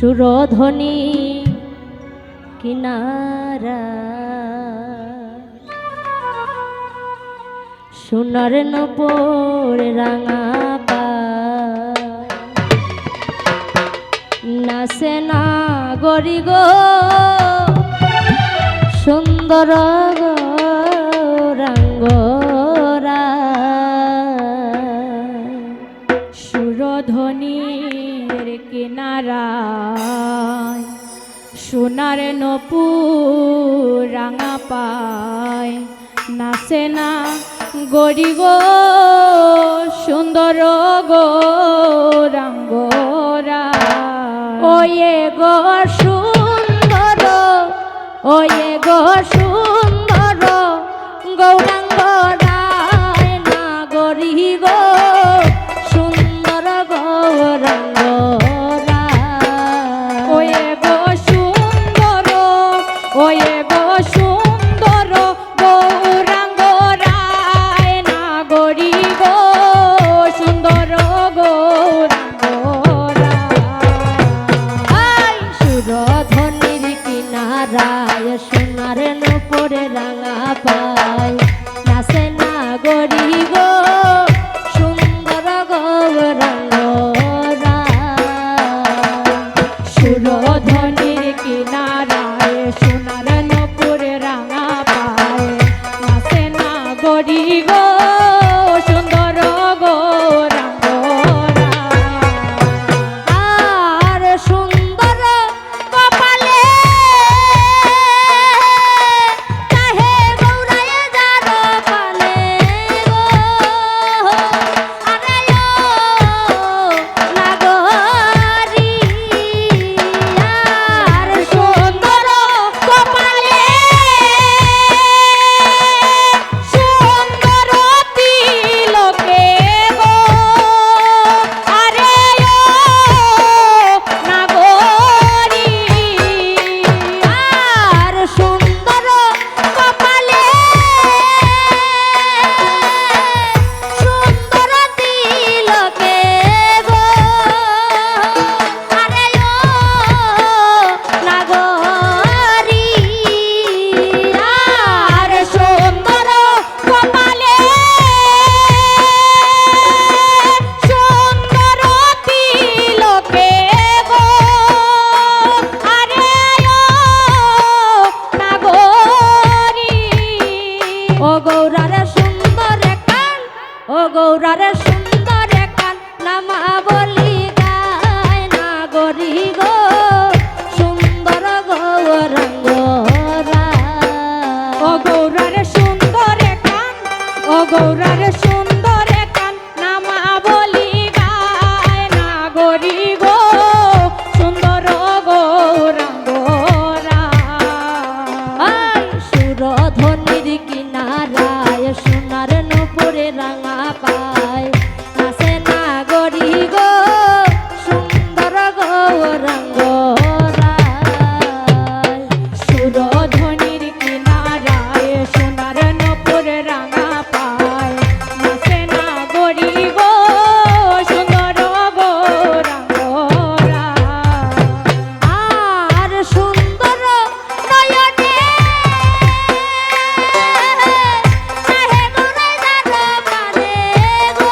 সুরধ্বনি কিনারা সোনার নূপুর রাঙা নাচে না গরি গো সুন্দর গৌরাঙ্গরা সুরধ্বনির কিনারায় সোনার নূপুর রাঙা পায় নাচে না গরি গো সুন্দর গৌরাঙ্গরা ওয়ে গো সুন্দর ওয়ে গো সুন্দর গৌরাঙ্গরা না গরি গো সুন্দর গৌরাঙ্গরা ওয়ে গো সুন্দর ওয়ে গো সুন্দর গৌরাঙ্গরা না গরি গো সুন্দর গৌরাঙ্গরা সুরধ্বনির কিনারায় সোনার নূপুরে রাঙা পায় নাচে না গরি গো সুন্দর গৌরাঙ্গরা সুরধ্বনির কিনারায় সোনার নূপুরে রাঙা পায় নাচে না গরি গো সুন্দর গৌরাঙ্গরা আর সুন্দর কপালে চাহে গৌরায়ে যার পালে গো আরে নাগরি আর সুন্দর কপালে সুন্দর তিলকে গো আরে নাগরি আর সুন্দর কপালে সুন্দর তিলকে গো আরে নাগরি আর সুন্দর কপালে সুন্দর তিলকে গো আরে নাগরি ও গৌরারে সুন্দর কান ও গৌরারে সুন্দর কান নামা বলি গায় না গরি গো সুন্দর গৌরাঙ্গরা ও গৌরার সুন্দর কান ও গৌরার সুন্দর কান নামা বলি গায় না গরি গো সুন্দর গৌরাঙ্গরা সুরধ্বনির কিনারায় সোনার নূপুরে রাঙা পায় নাচে না গরি গো সুন্দর গৌরাঙ্গরা সুরধ্বনির কিনারায় সোনার নূপুর রাঙা পায় নাচে না গরি গো সুন্দর গৌরাঙ্গরা আর সুন্দর নয়নে চাহে গৌরায়ে যার পালে গো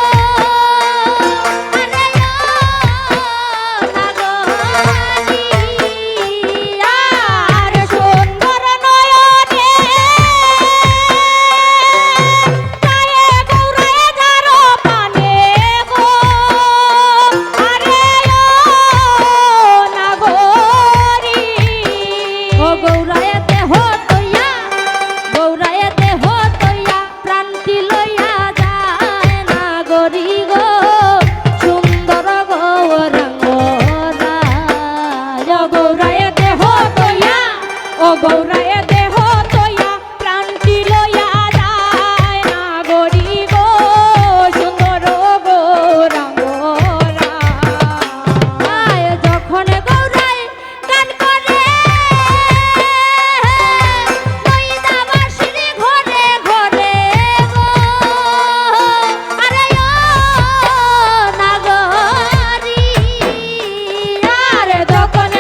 আরে নাগরি আর সুন্দর নয়নে তারে গৌরায়ে যার পানে গো আরে নাগরি ও গৌরায়ে দেহ তৈয়া গৌরায়ে দেহ তৈয়া প্রান্তি লইয়া যায় না গরি গো সুন্দর গৌরাঙ্গরা ও গৌরায়ে দেহ তৈয়া ও গৌরায়ে দেহ তৈয়া প্রান্তি লইয়া যায় না গরি গো সুন্দর গৌরাঙ্গরা যখন গৌরায় গান করে লইদাবাসির ঘরে ঘরে গো আরে নাগরি আর যখন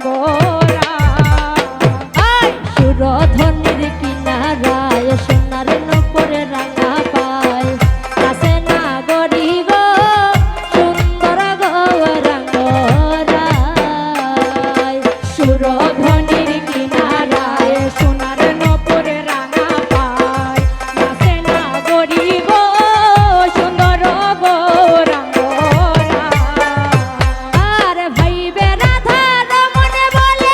গোরা আয় সুরধনির কিনারায় সোনার নূপুরে রাঙা পায় নাচে নাগরি গো সুন্দর গৌরাঙ্গরায় সুরধনির কিনারায় সোনার নপুরে রাঙা পায় নাচে নাগরি গো সুন্দর গৌরাঙ্গরা আর ভাইবে রাধা রমনে বলে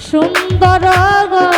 সুন্দর গো